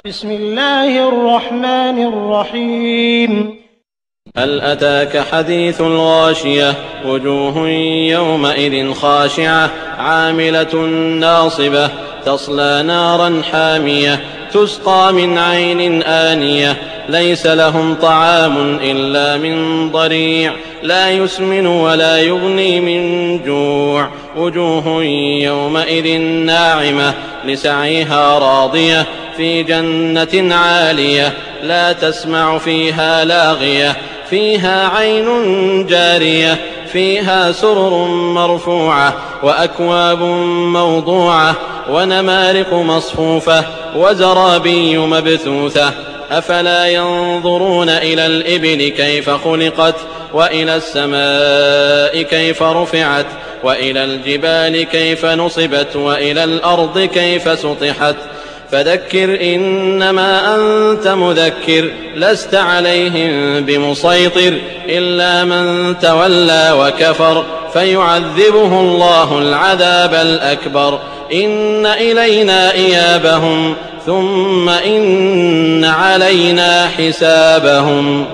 بسم الله الرحمن الرحيم. هل أتاك حديث الغاشية وجوه يومئذ خاشعة عاملة ناصبة تصلى نارا حامية تسقى من عين آنية ليس لهم طعام إلا من ضريع لا يسمن ولا يغني من جوع وجوه يومئذ ناعمة لسعيها راضية في جنة عالية لا تسمع فيها لاغية فيها عين جارية فيها سرر مرفوعة وأكواب موضوعة ونمارق مصفوفة وزرابي مبثوثة أفلا ينظرون إلى الإبل كيف خلقت وإلى السماء كيف رفعت وإلى الجبال كيف نصبت وإلى الأرض كيف سطحت فذكر إنما أنت مذكر لست عليهم بمسيطر إلا من تولى وكفر فيعذبه الله العذاب الأكبر إن إلينا إيابهم ثم إن علينا حسابهم.